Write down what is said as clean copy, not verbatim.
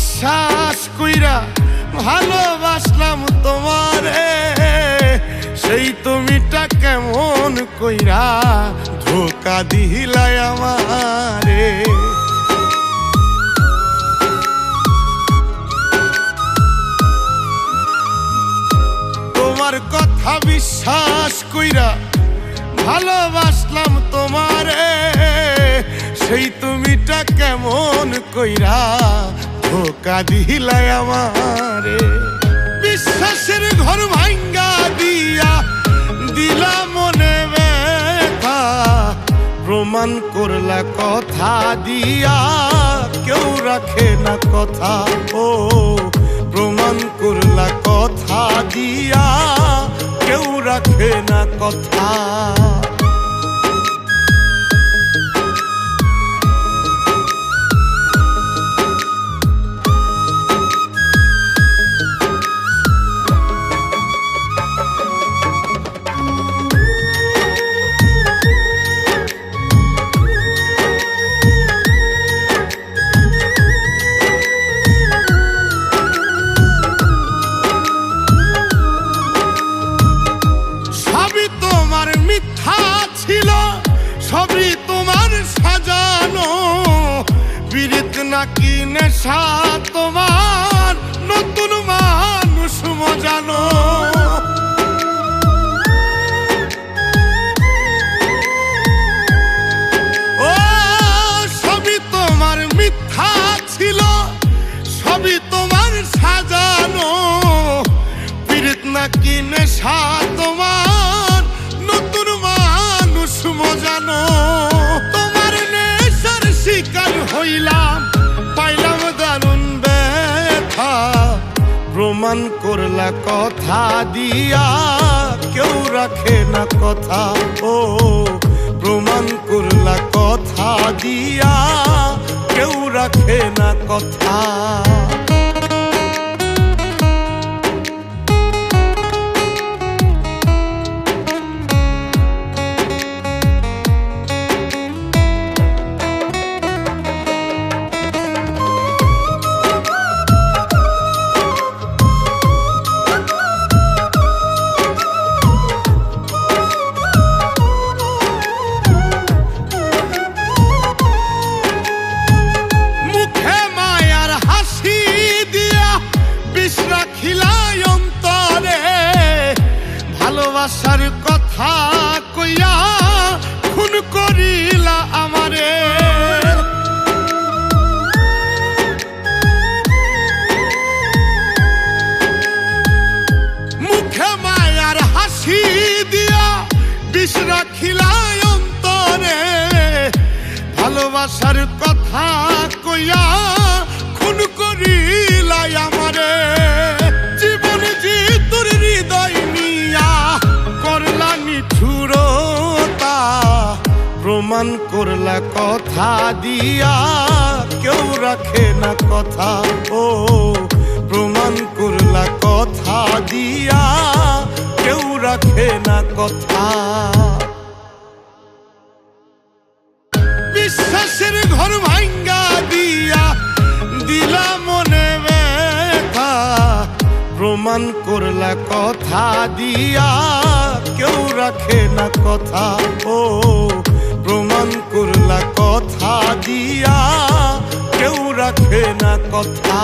বিশ্বাস কইরা ভালোবাসলাম তোমারে, সেই তুমিটা কেমন কইরা ধোকা দিলাই আমারে। তোমার কথা বিশ্বাস কইরা ভালোবাসলাম তোমারে, সেই তুমিটা কেমন কইরা ধোকা দিলাই আমারে। বিশ্বাসের ঘর ভাঙ্গা দিয়া দিলা মনে ব্যথা, প্রমাণ করলা কথা দিয়া কেউ রাখে না কথা। ও প্রমাণ করলা কথা দিয়া কেউ রাখে না কথা। মিথ্যা ছিল সবই তোমার সাজানো, পীড়িত নাকি নেশা তোমার নতুন মানুষ মজানো। ও সবই তোমার মিথ্যা ছিল, সবই তোমার সাজানো, পীড়িত নাকি নেশা তোমার নতুন মানুষ মজানো। তোমার নেশার শিকার হইলাম, পাইলাম দারুণ ব্যথা, প্রমাণ করলা কথা দিয়া কেউ রাখে না কথা। ও প্রমাণ করলা কথা দিয়া কেউ রাখে না কথা। ভালোবাসার কথা কইয়া খুন করিলা আমারে। মুখে মায়ার হাসি দিয়া বিষ রাখিলা অন্তরে, ভালোবাসার কথা কইয়া খুন করিলা আমারে। জীবন জি তোর হৃদয় করলা নিঠুরতা, প্রমাণ করলা কথা দিয়া কেউ রাখে না কথা। ও প্রমাণ করলা কথা দিয়া কেউ রাখে না কথা। বিশ্বাসের ঘর ভাঙ্গা দিয়া দিলা মনে ব্যথা, প্রমাণ করলা কথা দিয়া কেউ রাখে না কথা। ও প্রমাণ করলা কথা দিয়া কেউ রাখে না কথা।